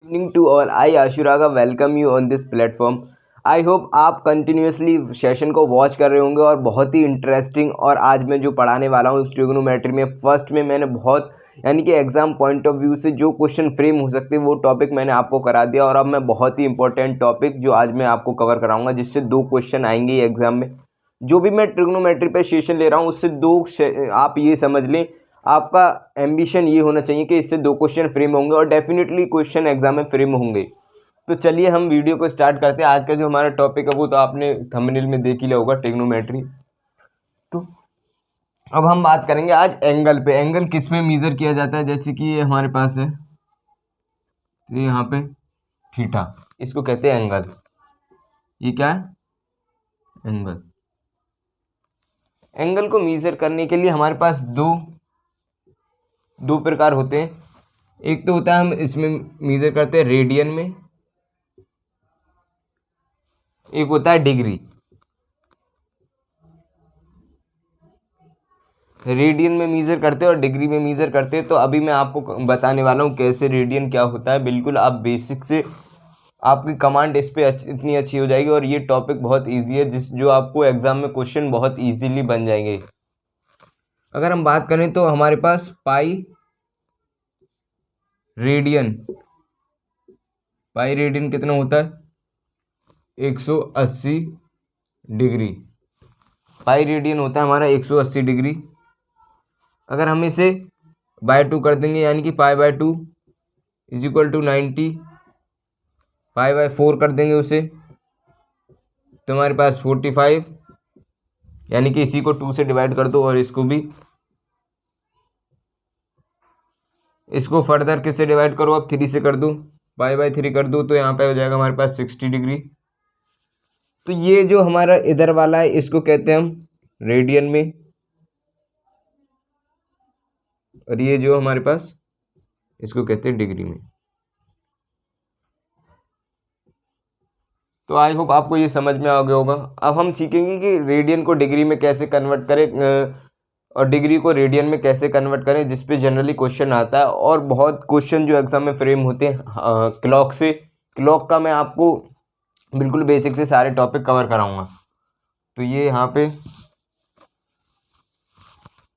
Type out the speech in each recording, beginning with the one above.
Evening to all. I Ashuraga welcome you on this platform. I hope आप continuously session को watch कर रहे होंगे और बहुत ही इंटरेस्टिंग। और आज मैं जो पढ़ाने वाला हूँ ट्रिग्नोमेट्री में फर्स्ट में मैंने बहुत यानी कि एग्जाम पॉइंट ऑफ व्यू से जो क्वेश्चन फ्रेम हो सकते हैं वो टॉपिक मैंने आपको करा दिया। और अब मैं बहुत ही इंपॉर्टेंट टॉपिक जो आज मैं आपको कवर कराऊंगा जिससे 2 क्वेश्चन आएंगे एग्जाम में। जो भी मैं ट्रिग्नोमेट्री पे सेशन ले रहा हूँ उससे 2 आप ये समझ लें, आपका एम्बिशन ये होना चाहिए कि इससे 2 क्वेश्चन फ्रेम होंगे और डेफिनेटली क्वेश्चन एग्जाम में फ्रेम होंगे। तो चलिए हम वीडियो को स्टार्ट करते हैं। आज का जो हमारा टॉपिक है वो तो आपने थंबनेल में देख ही लिया होगा, ट्रिग्नोमेट्री। तो अब हम बात करेंगे आज एंगल पे। एंगल किस में मेजर किया जाता है, जैसे कि ये हमारे पास है, तो ये यहाँ पे थीटा, इसको कहते हैं एंगल। ये क्या है? एंगल। एंगल को मेजर करने के लिए हमारे पास दो प्रकार होते हैं। एक तो होता है हम इसमें मेजर करते हैं रेडियन में, एक होता है डिग्री। रेडियन में मेजर करते हैं और डिग्री में मेजर करते हैं। तो अभी मैं आपको बताने वाला हूँ कैसे रेडियन क्या होता है। बिल्कुल आप बेसिक से आपकी कमांड इस पे इतनी अच्छी हो जाएगी और ये टॉपिक बहुत इजी है जो आपको एग्जाम में क्वेश्चन बहुत इजीली बन जाएंगे। अगर हम बात करें तो हमारे पास पाई रेडियन कितना होता है? 180 डिग्री। पाई रेडियन होता है हमारा 180 डिग्री। अगर हम इसे बाय 2 कर देंगे यानी कि pi by 2 is equal to 90, pi by 4 कर देंगे उसे तो हमारे पास 45, यानी कि इसी को 2 से डिवाइड कर दो और इसको फर्दर किससे डिवाइड करो, अब 3 से कर दो, पाई बाय 3 कर दो तो यहाँ पे हो जाएगा हमारे पास 60 डिग्री। तो ये जो हमारा इधर वाला है इसको कहते हैं हम रेडियन में, और ये जो हमारे पास इसको कहते हैं डिग्री में। तो आई होप आपको ये समझ में आ गया होगा। अब हम सीखेंगे कि रेडियन को डिग्री में कैसे कन्वर्ट करें और डिग्री को रेडियन में कैसे कन्वर्ट करें, जिस पे जनरली क्वेश्चन आता है। और बहुत क्वेश्चन जो एग्जाम में फ्रेम होते हैं क्लॉक से। क्लॉक का मैं आपको बिल्कुल बेसिक से सारे टॉपिक कवर कराऊंगा। तो ये यहाँ पे,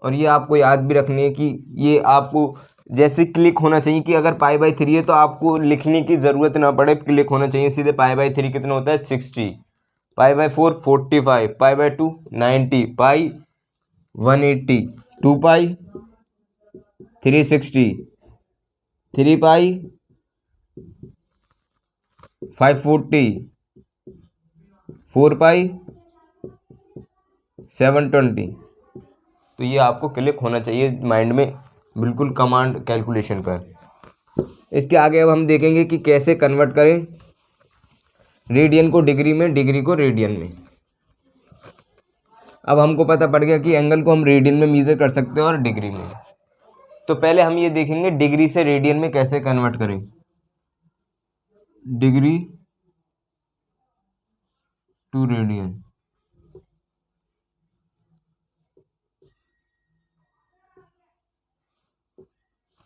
और ये आपको याद भी रखनी है कि ये आपको जैसे क्लिक होना चाहिए कि अगर पाई बाय 3 है तो आपको लिखने की ज़रूरत ना पड़े, क्लिक होना चाहिए सीधे। पाई बाय 3 कितना होता है? 60, पाई बाय 4 45, पाई बाय 2 90, पाई 180, 2 पाई 360, 3 पाई 540, 4 पाई 720। तो ये आपको क्लिक होना चाहिए माइंड में, बिल्कुल कमांड कैलकुलेशन कर। इसके आगे अब हम देखेंगे कि कैसे कन्वर्ट करें रेडियन को डिग्री में, डिग्री को रेडियन में। अब हमको पता पड़ गया कि एंगल को हम रेडियन में मेजर कर सकते हैं और डिग्री में। तो पहले हम ये देखेंगे डिग्री से रेडियन में कैसे कन्वर्ट करें। Degree to radian.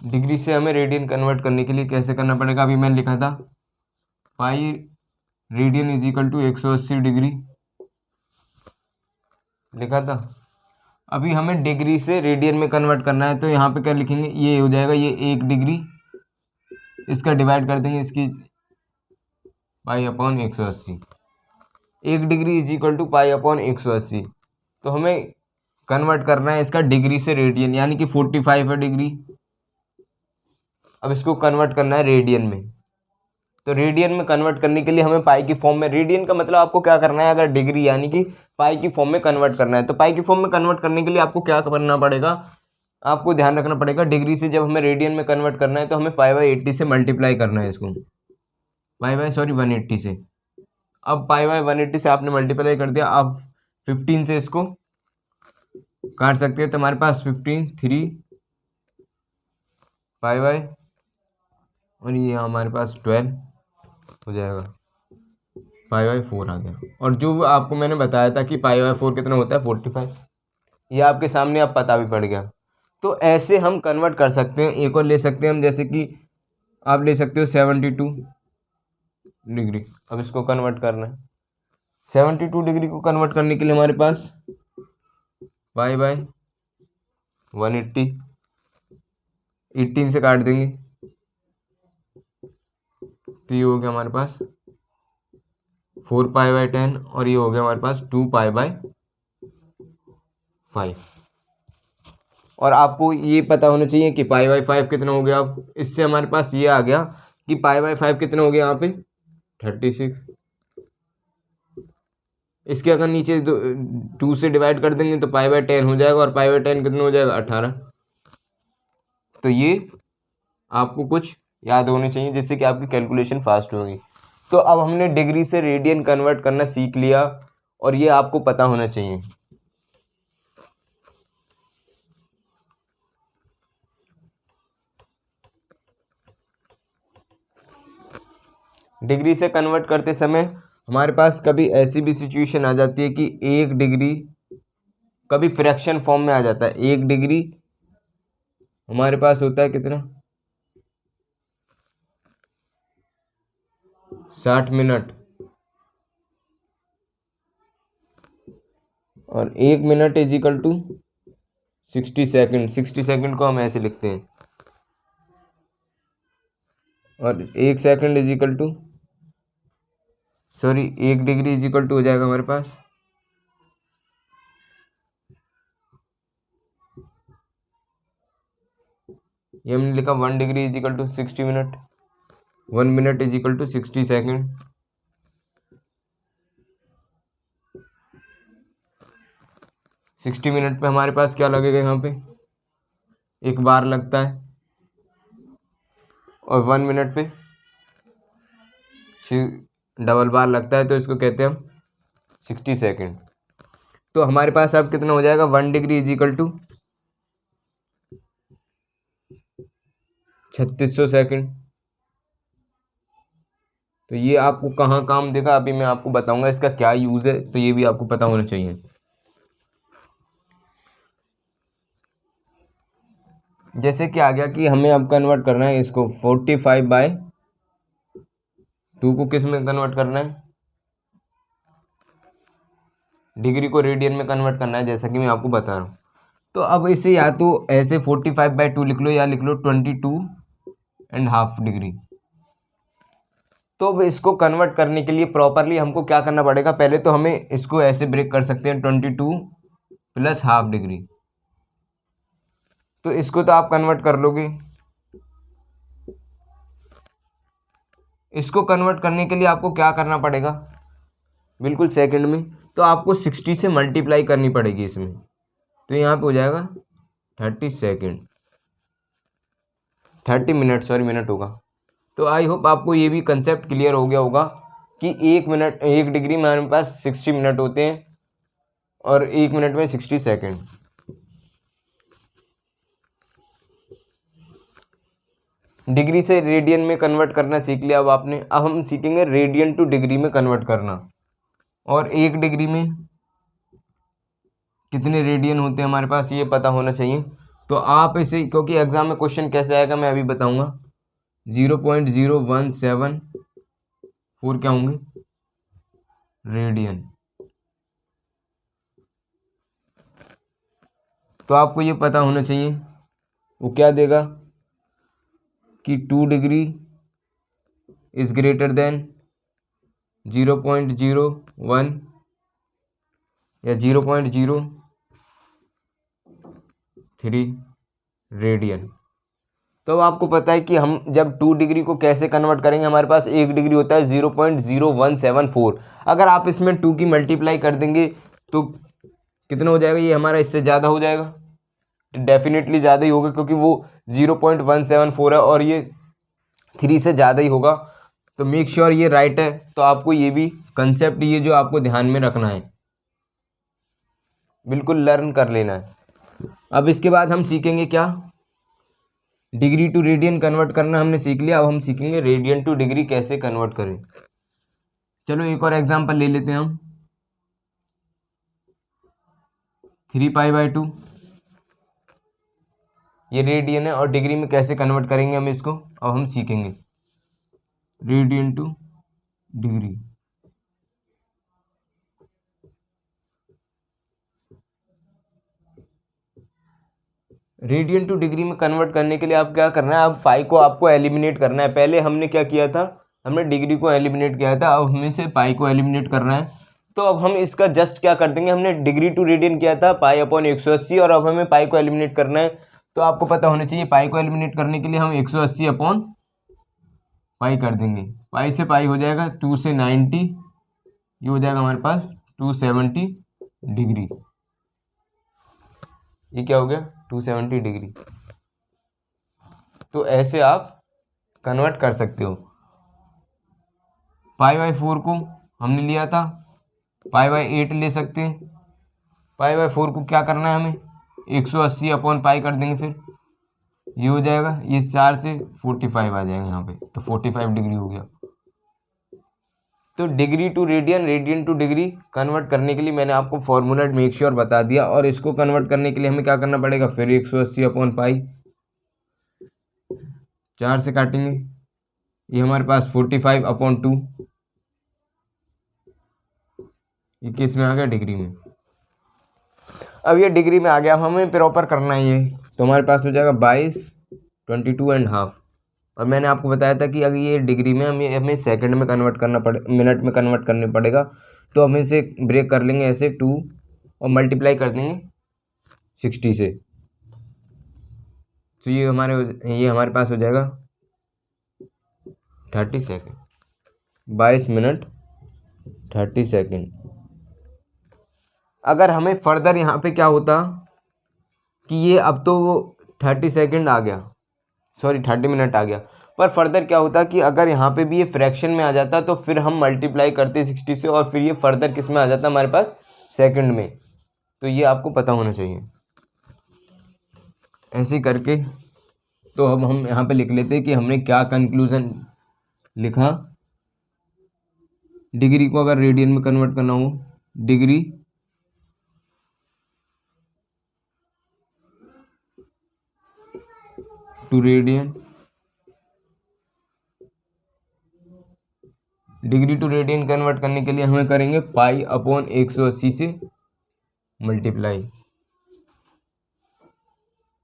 डिग्री से हमें रेडियन कन्वर्ट करने के लिए कैसे करना पड़ेगा, अभी मैंने लिखा था pi radian is equal to 180 degree लिखा था। अभी हमें डिग्री से रेडियन में कन्वर्ट करना है तो यहाँ पे क्या लिखेंगे, ये हो जाएगा ये 1 डिग्री, इसका डिवाइड कर देंगे इसकी pi upon 180। 1 degree is equal to pi upon 180। तो हमें कन्वर्ट करना है इसका डिग्री से रेडियन, यानी कि 45 है डिग्री। अब इसको कन्वर्ट करना है रेडियन में। तो रेडियन में कन्वर्ट करने के लिए हमें पाई की फॉर्म में, रेडियन का मतलब आपको क्या करना है, अगर डिग्री यानी कि पाई की फॉर्म में कन्वर्ट करना है तो पाई की फॉर्म में कन्वर्ट करने के लिए आपको क्या करना पड़ेगा, आपको ध्यान रखना पड़ेगा डिग्री से जब हमें रेडियन में कन्वर्ट करना है तो हमें पाई बाय 80 से मल्टीप्लाई करना है इसको, पाई बाय 180 से। अब पाई बाय 180 से आपने मल्टीप्लाई कर दिया, अब 15 से इसको काट सकते हैं तो हमारे पास 15 3 पाई बाय, और ये हमारे पास 12 हो जाएगा, पाई बाय 4 आ गया। और जो आपको मैंने बताया था कि पाई बाय 4 कितना होता है 45, ये आपके सामने अब पता भी पड़ गया। तो ऐसे हम कन्वर्ट कर सकते हैं। एक और ले सकते हैं हम, जैसे कि आप ले सकते हो 72 डिग्री। अब इसको कन्वर्ट करना है। 72 डिग्री को कन्वर्ट करने के लिए हमारे पास पाई बाय 180, 18 से काट देंगे तो ये हो गया हमारे पास 4 पाई बाय 10 और ये हो गया हमारे पास 2 पाई बाय 5। और आपको ये पता होना चाहिए कि पाई बाय 5 कितना हो गया। अब इससे हमारे पास ये आ गया कि पाई बाय 5 कितना हो गया यहाँ पे 36। इसके अगर नीचे 2 से डिवाइड कर देंगे तो पाई बाय 10 हो जाएगा और पाई बाय 10 कितना हो जाएगा 18। तो ये आपको कुछ याद होने चाहिए जिससे कि आपकी कैलकुलेशन फास्ट होगी। तो अब हमने डिग्री से रेडियन कन्वर्ट करना सीख लिया और ये आपको पता होना चाहिए। डिग्री से कन्वर्ट करते समय हमारे पास कभी ऐसी भी सिचुएशन आ जाती है कि 1 डिग्री कभी फ्रैक्शन फॉर्म में आ जाता है। 1 डिग्री हमारे पास होता है कितना 60 मिनट और 1 minute is equal to 60 second. 60 second को हम ऐसे लिखते हैं और 1 second is equal to 1 degree is equal to हो जाएगा हमारे पास ये हमने लिखा 1 degree is equal to 60 minute. 1 minute is equal to 60 second. 60 minute पे हमारे पास क्या लगेगा यहाँ पे 1 बार लगता है और 1 मिनट पे डबल बार लगता है तो इसको कहते हैं हम 60 सेकंड। तो हमारे पास अब कितना हो जाएगा 1 degree is equal to 3600 second. तो ये आपको कहाँ काम देगा अभी मैं आपको बताऊंगा इसका क्या यूज़ है, तो ये भी आपको पता होना चाहिए। जैसे कि आ गया कि हमें अब कन्वर्ट करना है इसको 45 बाय 2 को किस में कन्वर्ट करना है डिग्री को रेडियन में कन्वर्ट करना है जैसा कि मैं आपको बता रहा हूँ। तो अब इसे या तो ऐसे 45 बाय 2 लिख लो या लिख लो 22.5 डिग्री। तो अब इसको कन्वर्ट करने के लिए प्रॉपरली हमको क्या करना पड़ेगा, पहले तो हमें इसको ऐसे ब्रेक कर सकते हैं 22 प्लस हाफ डिग्री। तो इसको तो आप कन्वर्ट कर लोगे। इसको कन्वर्ट करने के लिए आपको क्या करना पड़ेगा बिल्कुल सेकंड में, तो आपको 60 से मल्टीप्लाई करनी पड़ेगी इसमें। तो यहाँ पे हो जाएगा 30 सेकेंड 30 मिनट मिनट होगा। तो आई होप आपको ये भी कंसेप्ट क्लियर हो गया होगा कि 1 डिग्री में हमारे पास 60 मिनट होते हैं और 1 मिनट में 60 सेकेंड। डिग्री से रेडियन में कन्वर्ट करना सीख लिया अब आपने। अब हम सीखेंगे रेडियन टू डिग्री में कन्वर्ट करना। और 1 डिग्री में कितने रेडियन होते हैं हमारे पास ये पता होना चाहिए। तो आप इसे, क्योंकि एग्जाम में क्वेश्चन कैसे आएगा मैं अभी बताऊंगा, 0.0174 क्या होंगे रेडियन। तो आपको ये पता होना चाहिए वो क्या देगा कि 2 डिग्री इज ग्रेटर देन 0.01 या 0.03 रेडियन। तो अब आपको पता है कि हम जब 2 डिग्री को कैसे कन्वर्ट करेंगे। हमारे पास 1 डिग्री होता है 0.0174। अगर आप इसमें 2 की मल्टीप्लाई कर देंगे तो कितना हो जाएगा, ये हमारा इससे ज़्यादा हो जाएगा, डेफिनेटली ज़्यादा ही होगा क्योंकि वो 0.174 है और ये 3 से ज़्यादा ही होगा। तो मेक श्योर ये राइट है। तो आपको ये भी कंसेप्ट ये जो आपको ध्यान में रखना है, बिल्कुल लर्न कर लेना है। अब इसके बाद हम सीखेंगे क्या, डिग्री टू रेडियन कन्वर्ट करना हमने सीख लिया। अब हम सीखेंगे रेडियन टू डिग्री कैसे कन्वर्ट करें। चलो एक और एग्जांपल ले लेते हैं हम। 3 पाई बाय 2 ये रेडियन है और डिग्री में कैसे कन्वर्ट करेंगे हम इसको अब हम सीखेंगे। Radian to degree, radian to degree में कन्वर्ट करने के लिए आप क्या करना है, अब पाई को आपको एलिमिनेट करना है। पहले हमने क्या किया था, हमने डिग्री को एलिमिनेट किया था, अब हमें से पाई को एलिमिनेट करना है। तो अब हम इसका जस्ट क्या कर देंगे, हमने डिग्री टू रेडियन किया था पाई अपॉन 180 और अब हमें पाई को एलिमिनेट करना है। तो आपको पता होना चाहिए पाई को एलिमिनेट करने के लिए हम 180 अपॉन पाई कर देंगे। पाई से पाई हो जाएगा 2 से 90, ये हो जाएगा हमारे पास 270 डिग्री। ये क्या हो गया 270 डिग्री। तो ऐसे आप कन्वर्ट कर सकते हो। पाई बाई 4 को हमने लिया था, पाई बाई 8 ले सकते हैं। पाई बाई 4 को क्या करना है, हमें 180 अपॉन पाई कर देंगे, फिर ये हो जाएगा, ये 4 से 45 आ जाएगा यहाँ पे, तो 45 डिग्री हो गया। तो degree to radian, radian to degree convert करने के लिए मैंने आपको फॉर्मूला मेक श्योर बता दिया। और इसको कन्वर्ट करने के लिए हमें क्या करना पड़ेगा, फिर 180 अपॉन पाई 4 से काटेंगे, ये हमारे पास 45 अपॉन 2, ये किस में आ गया, डिग्री में। अब ये डिग्री में आ गया, हमें प्रॉपर करना है ये, तो हमारे पास हो जाएगा 22, 22.5। और मैंने आपको बताया था कि अगर ये डिग्री में हमें सेकंड में कन्वर्ट करना पड़े, मिनट में कन्वर्ट करने पड़ेगा। तो हम इसे ब्रेक कर लेंगे ऐसे 2 और मल्टीप्लाई कर देंगे 60 से। तो ये हमारे पास हो जाएगा 30 सेकेंड, 22 मिनट 30 सेकेंड। अगर हमें फर्दर यहाँ पे क्या होता कि ये अब तो वो 30 सेकेंड आ गया, सॉरी 30 मिनट आ गया, पर फर्दर क्या होता कि अगर यहाँ पे भी ये फ्रैक्शन में आ जाता तो फिर हम मल्टीप्लाई करते 60 से और फिर ये फर्दर किस में आ जाता हमारे पास, सेकंड में। तो ये आपको पता होना चाहिए। ऐसे करके तो अब हम यहाँ पे लिख लेते हैं कि हमने क्या कंक्लूजन लिखा। डिग्री को अगर रेडियन में कन्वर्ट करना हो, degree to radian, degree to radian convert करने के लिए हमें करेंगे पाई अपॉन 180 से मल्टीप्लाई।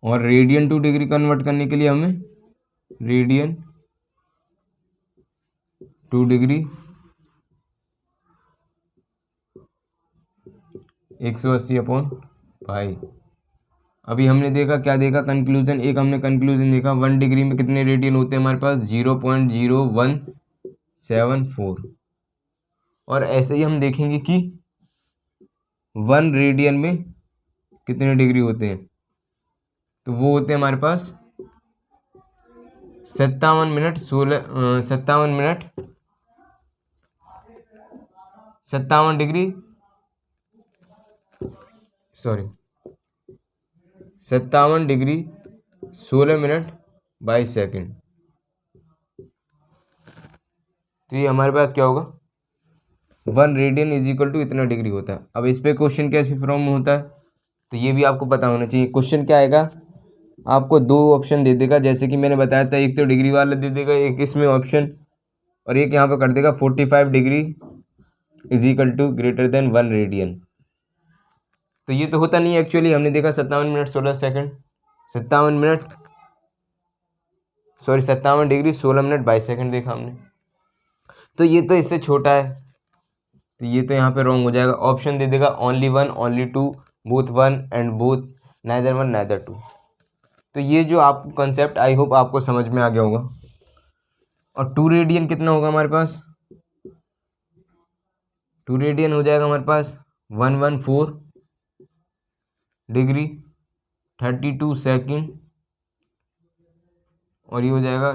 और रेडियन टू डिग्री कन्वर्ट करने के लिए हमें radian to degree 180 upon pi. अभी हमने देखा, क्या देखा कंक्लूजन, एक हमने कंक्लूजन देखा 1 डिग्री में कितने रेडियन होते हैं हमारे पास, 0.0174। और ऐसे ही हम देखेंगे कि 1 रेडियन में कितने डिग्री होते हैं, तो वो होते हैं हमारे पास 57 minute 57 degree, sorry 57 degree 16 minute 22 second. तो ये हमारे पास क्या होगा, 1 रेडियन इज इक्वल टू इतना डिग्री होता है। अब इस पे क्वेश्चन कैसे फॉर्म में होता है, तो ये भी आपको पता होना चाहिए। क्वेश्चन क्या आएगा, आपको 2 ऑप्शन दे देगा, जैसे कि मैंने बताया था, एक तो डिग्री वाला दे देगा, एक इसमें ऑप्शन, और एक यहाँ पर कर देगा 45 degree is equal to greater than 1 radian. तो ये तो होता नहीं है एक्चुअली, हमने देखा 57 minute 16 second, 57 minute, sorry 57 degree 16 minute 22 second देखा हमने। तो ये तो इससे छोटा है, तो ये तो यहाँ पे रॉन्ग हो जाएगा। ऑप्शन दे देगा only 1, only 2, both 1 and both neither 1 neither 2। तो ये जो आपको कंसेप्ट, आई होप आपको समझ में आ गया होगा। और 2 रेडियन कितना होगा हमारे पास, 2 रेडियन हो जाएगा हमारे पास 114 डिग्री 32 सेकेंड, और ये हो जाएगा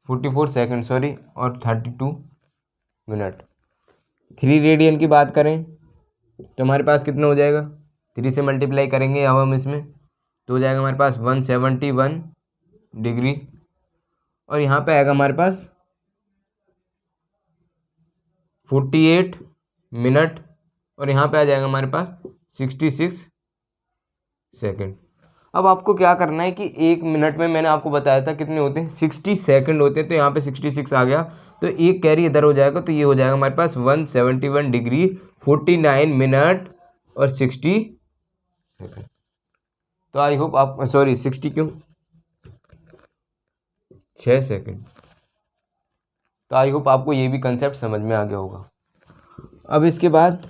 44 सेकेंड, सॉरी, और 32 मिनट। 3 रेडियन की बात करें तो हमारे पास कितना हो जाएगा, 3 से मल्टीप्लाई करेंगे अब हम इसमें, तो हो जाएगा हमारे पास 171 डिग्री, और यहाँ पे आएगा हमारे पास 48 मिनट, और यहाँ पे आ जाएगा हमारे पास 66 सेकंड। अब आपको क्या करना है कि 1 मिनट में मैंने आपको बताया था कितने होते हैं, 60 सेकंड होते हैं। तो यहाँ पे 66 आ गया, तो एक कैरी इधर हो जाएगा, तो ये हो जाएगा हमारे पास 171 डिग्री 49 मिनट और 60 सेकंड। तो आई होप आप, सॉरी 60 क्यों, 6 सेकंड। तो आई होप आपको ये भी कंसेप्ट समझ में आ गया होगा। अब इसके बाद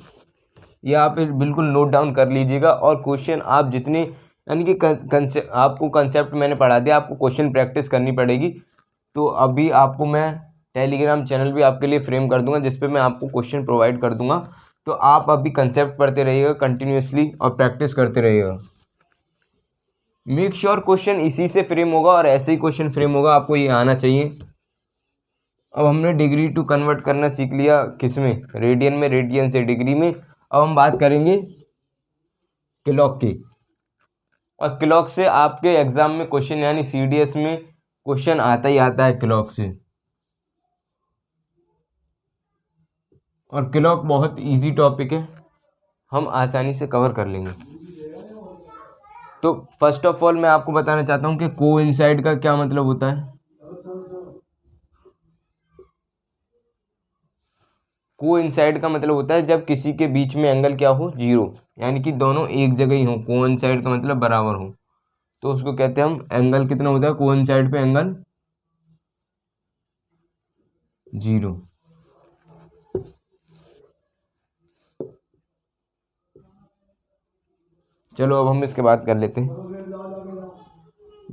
ये आप बिल्कुल नोट डाउन कर लीजिएगा, और क्वेश्चन आप जितने, यानी कि आपको कंसेप्ट मैंने पढ़ा दिया, आपको क्वेश्चन प्रैक्टिस करनी पड़ेगी। तो अभी आपको मैं टेलीग्राम चैनल भी आपके लिए फ्रेम कर दूंगा, जिस पे मैं आपको क्वेश्चन प्रोवाइड कर दूंगा। तो आप अभी कंसेप्ट पढ़ते रहिएगा कंटिन्यूसली और प्रैक्टिस करते रहिएगा। मेक श्योर क्वेश्चन इसी से फ्रेम होगा, और ऐसे ही क्वेश्चन फ्रेम होगा, आपको ये आना चाहिए। अब हमने डिग्री टू कन्वर्ट करना सीख लिया, किसमें, रेडियन में, रेडियन से डिग्री में। अब हम बात करेंगे क्लॉक की, और क्लॉक से आपके एग्जाम में क्वेश्चन, यानी सीडीएस में क्वेश्चन आता ही आता है क्लॉक से। और क्लॉक बहुत इजी टॉपिक है, हम आसानी से कवर कर लेंगे। तो फर्स्ट ऑफ ऑल मैं आपको बताना चाहता हूँ कि कोइंसाइड का क्या मतलब होता है। कोइंसाइड का मतलब होता है जब किसी के बीच में एंगल क्या हो, जीरो, यानी कि दोनों एक जगह ही हो। कोइंसाइड का मतलब बराबर हो, तो उसको कहते हैं हम, एंगल कितना होता है कोइंसाइड पे, एंगल जीरो। चलो अब हम इसके बात कर लेते हैं।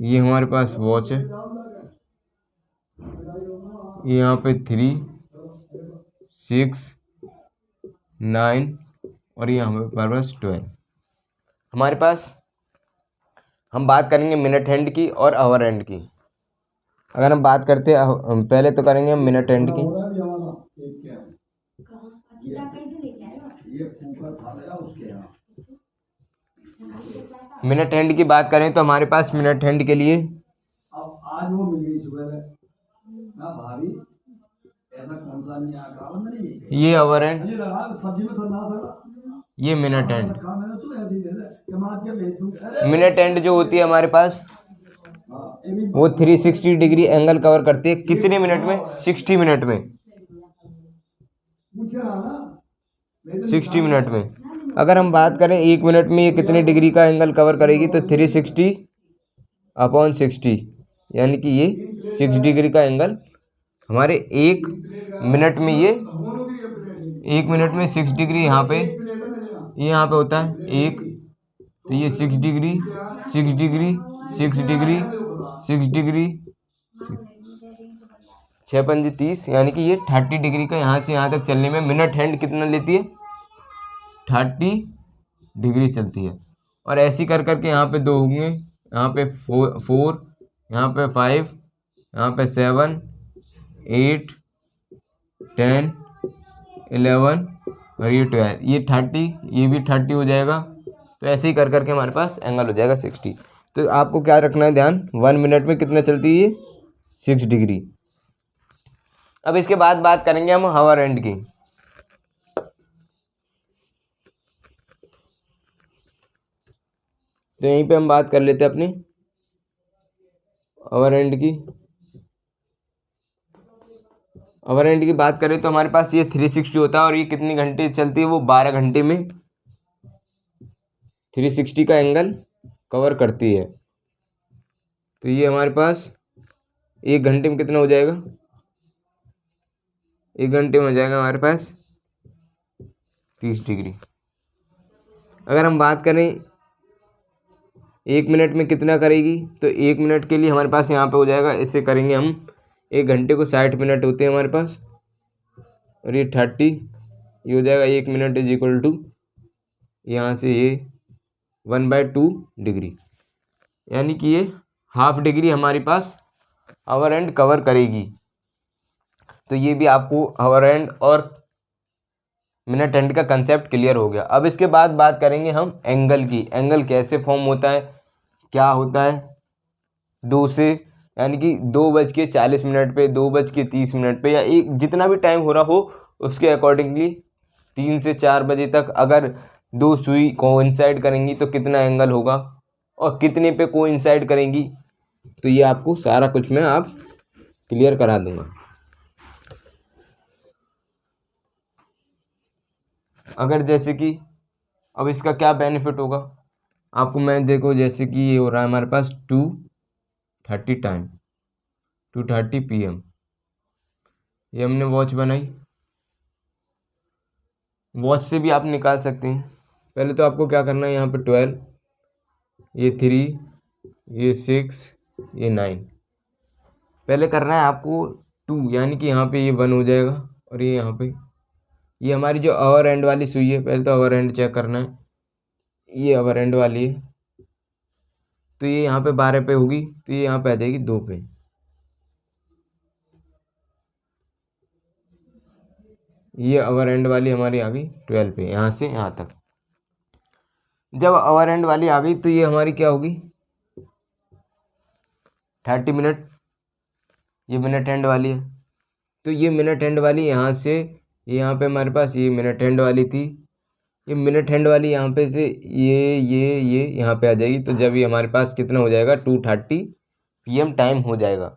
ये हमारे पास वॉच है, ये यहाँ पे 3, 6, 9 और ये हमारे पास 12। हमारे पास, हम बात करेंगे मिनट हैंड की और आवर हैंड की। अगर हम बात करते हैं, पहले तो करेंगे हम मिनट हैंड की। मिनट हैंड की बात करें तो हमारे पास मिनट हैंड के लिए, अब आज वो मिल गई सुबह ना भाभी, ऐसा कौन सा नहीं आया, ये आवर हैंड, ये मिनट हैंड। मिनट हैंड जो होती है हमारे पास, वो 360 डिग्री एंगल कवर करती है। कितने मिनट में, 60 मिनट में, 60 मिनट में। अगर हम बात करें 1 मिनट में ये कितने डिग्री का एंगल कवर करेगी, तो 360/60, यानी कि ये 6 डिग्री का एंगल हमारे 1 मिनट में, ये 1 मिनट में 6 डिग्री यहाँ पे, ये यहाँ पे होता है 1, तो ये 6 डिग्री, 6 डिग्री, 6 डिग्री, 6 डिग्री, 6 पंजे 30, यानी कि ये 30 डिग्री का यहाँ से यहाँ तक चलने में मिनट हैंड कितना लेती है, 30 डिग्री चलती है। और ऐसी कर करके यहाँ पे 2 होंगे, यहाँ पे 4, यहाँ पे 5, यहाँ पे 7, 8, 10, 11 और ये 12, ये 30, ये भी 30 हो जाएगा। तो ऐसे ही कर करके हमारे पास एंगल हो जाएगा 60। तो आपको क्या रखना है ध्यान, 1 मिनट में कितना चलती है ये, 6 डिग्री। अब इसके बाद बात करेंगे हम हावर हैंड की। तो यहीं पे हम बात कर लेते हैं अपनी हावर हैंड की। हावर हैंड की बात करें तो हमारे पास ये 360 होता है, और ये कितनी घंटे चलती है, वो 12 घंटे में 360 का एंगल कवर करती है। तो ये हमारे पास 1 घंटे में कितना हो जाएगा, 1 घंटे में हो जाएगा हमारे पास 30 डिग्री। अगर हम बात करें 1 मिनट में कितना करेगी, तो 1 मिनट के लिए हमारे पास यहाँ पे हो जाएगा, इससे करेंगे हम, 1 घंटे को 60 मिनट होते हैं हमारे पास, और ये 30, ये हो जाएगा 1 मिनट इज इक्वल टू, यहाँ से ये 1/2 डिग्री, यानी कि ये हाफ डिग्री हमारे पास हावर हैंड कवर करेगी। तो ये भी आपको हावर हैंड और मिनट हैंड का कंसेप्ट क्लियर हो गया। अब इसके बाद बात करेंगे हम एंगल की। एंगल कैसे फॉर्म होता है, क्या होता है, 2 से, यानी कि 2:40 पे, 2:30 पे, या एक जितना भी टाइम हो रहा हो उसके अकॉर्डिंगली 3 से 4 बजे तक अगर 2 सुई कोइंसाइड करेंगी तो कितना एंगल होगा, और कितने पे कोइंसाइड करेंगी, तो ये आपको सारा कुछ मैं आप क्लियर करा दूंगा। अगर जैसे कि अब इसका क्या बेनिफिट होगा आपको, मैं देखो जैसे कि ये हो रहा है हमारे पास 2:30 टाइम, 2:30 PM, ये हमने वॉच बनाई। वॉच से भी आप निकाल सकते हैं। पहले तो आपको क्या करना है, यहाँ पे 12, ये 3, ये 6, ये 9, पहले करना है आपको 2, यानी कि यहाँ पे ये 1 हो जाएगा, और ये यहाँ पे ये हमारी जो अवर एंड वाली सुई है, पहले तो अवर एंड चेक करना है, ये अवर एंड वाली है, तो ये यहाँ पे 12 पे होगी, तो ये यहाँ पे आ जाएगी 2 पे। ये अवर एंड वाली हमारी आ गई 12 पे, यहाँ से यहाँ तक। जब अवर एंड वाली आ गई तो ये हमारी क्या होगी, 30 मिनट, ये मिनट एंड वाली है, तो ये मिनट एंड वाली यहाँ से यहाँ पे हमारे पास ये मिनट एंड वाली थी, ये मिनट हैंड वाली यहाँ पे से ये यहाँ पे आ जाएगी। तो जब ये हमारे पास कितना हो जाएगा, 2:30 PM टाइम हो जाएगा।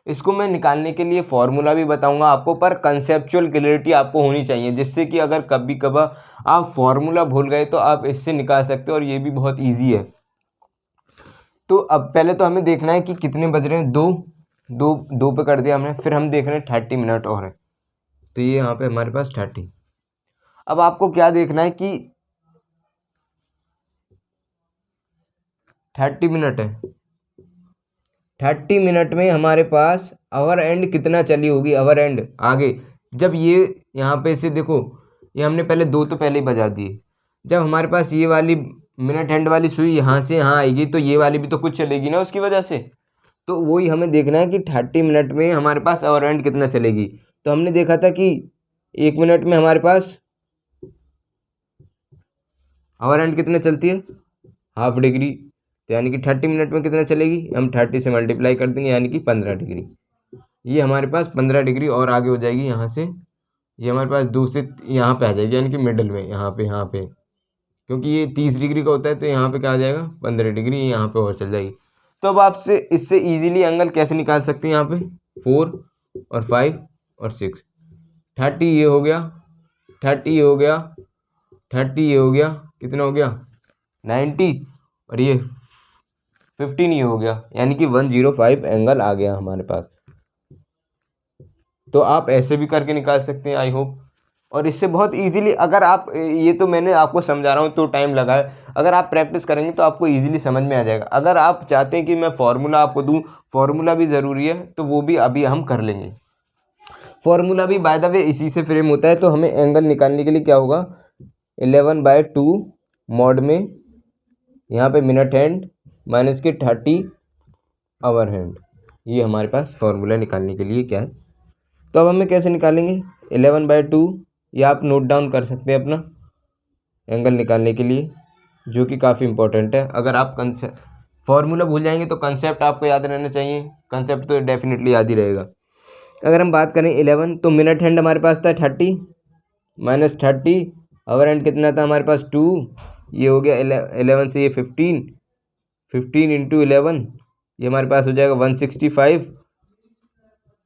इसको मैं निकालने के लिए फॉर्मूला भी बताऊंगा आपको, पर कंसेप्चुअल क्लियरिटी आपको होनी चाहिए, जिससे कि अगर कभी कभार आप फॉर्मूला भूल गए तो आप इससे निकाल सकते हो, और ये भी बहुत ईजी है। तो अब पहले तो हमें देखना है कि कितने बज रहे हैं, 2 पे कर दिया हमने, फिर हम देख रहे हैं 30 मिनट और है, तो ये यहाँ पे हमारे पास 30। अब आपको क्या देखना है कि 30 मिनट है, 30 मिनट में हमारे पास आवर एंड कितना चली होगी, आवर एंड आगे। जब ये यहाँ पे से देखो, ये हमने पहले 2 तो पहले ही बजा दिए, जब हमारे पास ये वाली मिनट हैंड वाली सुई यहाँ से यहाँ आएगी, तो ये वाली भी तो कुछ चलेगी ना उसकी वजह से। तो वही हमें देखना है कि 30 मिनट में हमारे पास आवर एंड कितना चलेगी। तो हमने देखा था कि 1 मिनट में हमारे पास आवर एंड कितने चलती है, ½ डिग्री, तो यानी कि 30 मिनट में कितना चलेगी, हम 30 से मल्टीप्लाई कर देंगे, यानी कि 15 डिग्री। ये हमारे पास 15 डिग्री और आगे हो जाएगी यहाँ से, ये हमारे पास 2 से यहाँ पे आ जाएगी, यानी कि मिडल में यहाँ पे, क्योंकि ये 30 डिग्री का होता है, तो यहाँ पे क्या आ जाएगा, 15 डिग्री, यहाँ पे और चल जाएगी। तो अब आपसे इससे ईजिली एंगल कैसे निकाल सकते हैं, यहाँ पे 4 और 5 और 6, 30 ये हो गया, 30 ये हो गया, 30 ये हो गया, कितना हो गया 90, और ये 15 ये हो गया, यानी कि 105 एंगल आ गया हमारे पास। तो आप ऐसे भी करके निकाल सकते हैं, आई होप। और इससे बहुत इजीली, अगर आप, ये तो मैंने आपको समझा रहा हूँ तो टाइम लगा है, अगर आप प्रैक्टिस करेंगे तो आपको इजीली समझ में आ जाएगा। अगर आप चाहते हैं कि मैं फॉर्मूला आपको दूँ, फॉर्मूला भी ज़रूरी है, तो वो भी अभी हम कर लेंगे। फॉर्मूला भी बाय द वे इसी से फ्रेम होता है। तो हमें एंगल निकालने के लिए क्या होगा, 11/2 मॉड में यहाँ पे मिनट हैंड माइनस के 30 आवर हैंड, ये हमारे पास फॉर्मूला निकालने के लिए क्या है। तो अब हमें कैसे निकालेंगे, 11/2, ये आप नोट डाउन कर सकते हैं अपना एंगल निकालने के लिए, जो कि काफ़ी इंपॉर्टेंट है। अगर आप फॉर्मूला भूल जाएंगे तो कंसेप्ट आपको याद रहना चाहिए, कंसेप्ट तो डेफिनेटली याद ही रहेगा। अगर हम बात करें 11, तो मिनट हैंड हमारे पास था 30 माइनस 30, आवर हैंड कितना था हमारे पास 2, ये हो गया 11 से ये 15 इंटू 11, ये हमारे पास हो जाएगा 165,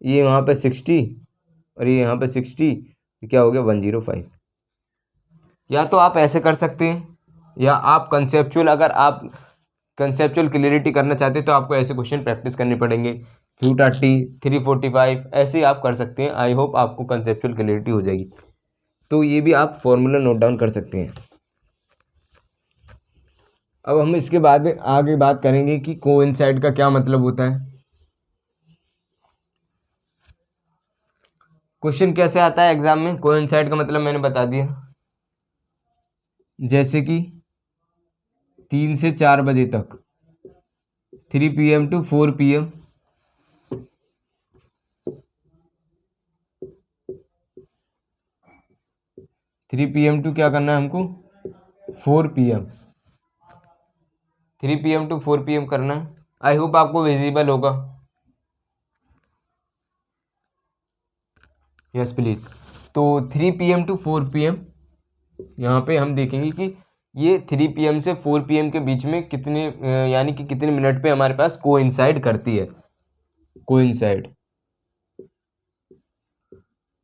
ये वहाँ पे 60 और ये यहाँ पे 60, क्या हो गया 105। या तो आप ऐसे कर सकते हैं, या आप कंसेप्चुअल, अगर आप कंसेप्चुअल क्लियरिटी करना चाहते हैं तो आपको ऐसे क्वेश्चन प्रैक्टिस करने पड़ेंगे, 230, 345, ऐसे ही आप कर सकते हैं। आई होप आपको कंसेप्चुअल क्लियरिटी हो जाएगी। तो ये भी आप फॉर्मूला नोट डाउन कर सकते हैं। अब हम इसके बाद में आगे बात करेंगे कि कोइंसाइड का क्या मतलब होता है। क्वेश्चन कैसे आता है एग्जाम में, कोइंसाइड का मतलब मैंने बता दिया, जैसे कि 3 से 4 बजे तक, 3 PM to 4 PM, 3 PM to क्या करना है हमको, 4 PM, 3 PM to 4 PM करना है। आई होप आपको विजिबल होगा, यस प्लीज़। तो 3 PM to 4 PM यहाँ पे हम देखेंगे कि ये 3 PM से 4 PM के बीच में कितने यानी कि कितने मिनट पे हमारे पास कोइंसाइड करती है, कोइंसाइड।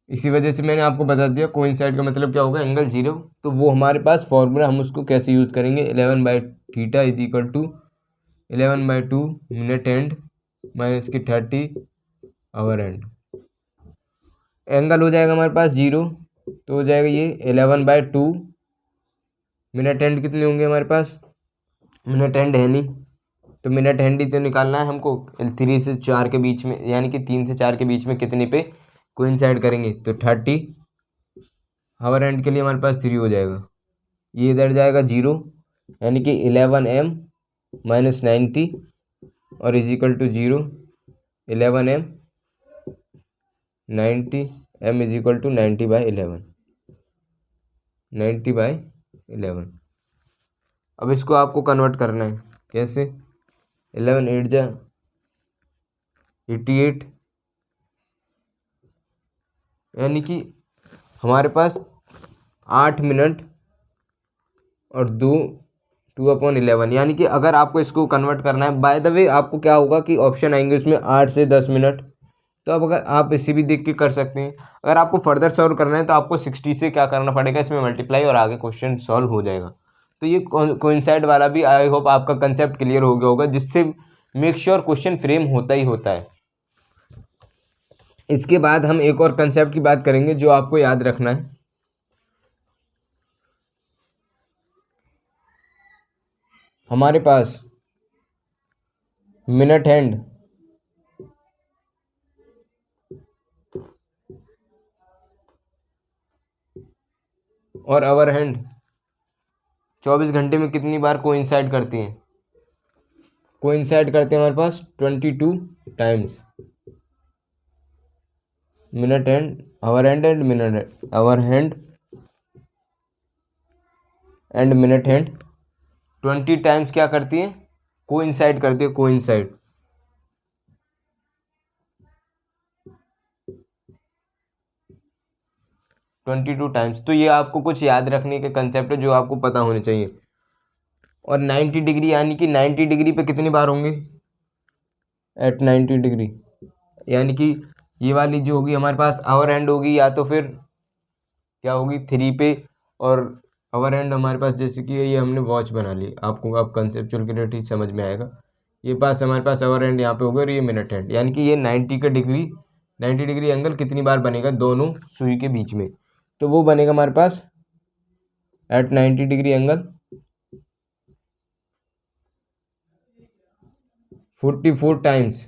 इसी वजह से मैंने आपको बता दिया कोइंसाइड का मतलब क्या होगा, एंगल 0। तो वो हमारे पास फॉर्मूला, हम उसको कैसे यूज़ करेंगे, 11/θ is equal to 11/2 minute and minus की 30 आवर एंड। एंगल हो जाएगा हमारे पास 0, तो हो जाएगा ये 11/2 मिनट एंड कितने होंगे हमारे पास, मिनट एंड है नहीं, तो मिनट एंड ही तो निकालना है हमको। 3 से 4 के बीच में, यानी कि 3 से 4 के बीच में कितने पे कोइंसाइड करेंगे, तो 30। हावर एंड के लिए हमारे पास 3 हो जाएगा, ये इधर जाएगा 0, यानी कि 11M माइनस 90 और is equal to 0, 11M 90, M is equal to 90/11, 90/11। अब इसको आपको कन्वर्ट करना है, कैसे, 11 8 जा 88, यानी कि हमारे पास 8 मिनट और 2/11, यानी कि अगर आपको इसको कन्वर्ट करना है, बाय द वे आपको क्या होगा कि ऑप्शन आएंगे उसमें 8 से 10 मिनट, तो अब अगर आप इसी भी देख के कर सकते हैं। अगर आपको फर्दर सॉल्व करना है तो आपको 60 से क्या करना पड़ेगा, इसमें मल्टीप्लाई, और आगे क्वेश्चन सॉल्व हो जाएगा। तो ये कोइंसाइड वाला भी आई होप आपका कंसेप्ट क्लियर हो गया होगा, जिससे मेक श्योर क्वेश्चन फ्रेम होता ही होता है। इसके बाद हम एक और कंसेप्ट की बात करेंगे जो आपको याद रखना है। हमारे पास मिनट हैंड और आवर हैंड 24 घंटे में कितनी बार कोइंसाइड करती हैं, कोइंसाइड करते हैं हमारे पास 22 times. Minute hand, hour hand and minute, hour hand and minute hand 20 times क्या करती हैं, कोइंसाइड करती है, कोइंसाइड। Twenty 22 times. तो ये आपको कुछ याद रखने के कंसेप्ट है जो आपको पता होने चाहिए। और 90 डिग्री, यानी कि 90 डिग्री पे कितनी बार होंगे, एट 90 डिग्री, यानी कि ये वाली जो होगी हमारे पास आवर एंड होगी, या तो फिर क्या होगी 3 पे, और आवर एंड हमारे पास जैसे कि ये हमने वॉच बना ली, आपको अब कंसेप्चुअल क्लियरिटी समझ में आएगा। ये पास हमारे पास आवर एंड यहाँ पे होगा और ये मिनट एंड, यानी कि ये 90 डिग्री एंगल कितनी बार बनेगा दोनों सुई के बीच में, तो वो बनेगा हमारे पास एट 90 डिग्री एंगल 44 टाइम्स।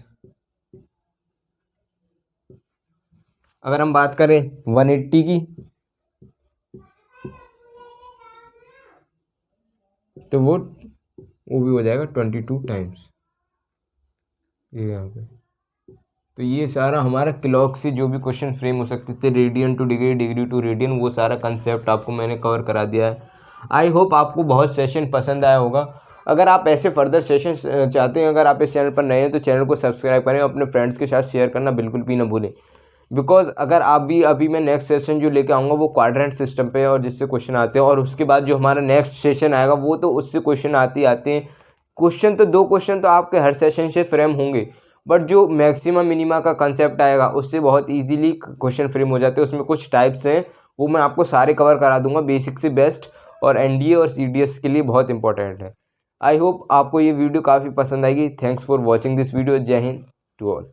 अगर हम बात करें 180 की, तो वो भी हो जाएगा 22 टाइम्स, ये यहाँ पे। तो ये सारा हमारा क्लॉक से जो भी क्वेश्चन फ्रेम हो सकते थे, radian to degree, degree to radian, वो सारा कंसेप्ट आपको मैंने कवर करा दिया है। आई होप आपको बहुत सेशन पसंद आया होगा। अगर आप ऐसे फर्दर सेशन चाहते हैं, अगर आप इस चैनल पर नए हैं तो चैनल को सब्सक्राइब करें, अपने फ्रेंड्स के साथ शेयर करना बिल्कुल भी ना भूलें। बिकॉज अगर आप भी, अभी मैं नेक्स्ट सेशन जो लेके आऊँगा वो क्वाड्रेंट सिस्टम पे है, और जिससे क्वेश्चन आते हैं, और उसके बाद जो हमारा नेक्स्ट सेशन आएगा वो तो उससे क्वेश्चन आते हैं। क्वेश्चन तो 2 क्वेश्चन तो आपके हर सेशन से फ्रेम होंगे, बट जो मैक्सिमम मिनिमा का कंसेप्ट आएगा उससे बहुत इजीली क्वेश्चन फ्रेम हो जाते हैं। उसमें कुछ टाइप्स हैं, वो मैं आपको सारे कवर करा दूंगा, बेसिक से बेस्ट, और एनडीए और सीडीएस के लिए बहुत इंपॉर्टेंट है। आई होप आपको ये वीडियो काफ़ी पसंद आएगी। Thanks for watching this video. जय हिंद टू ऑल।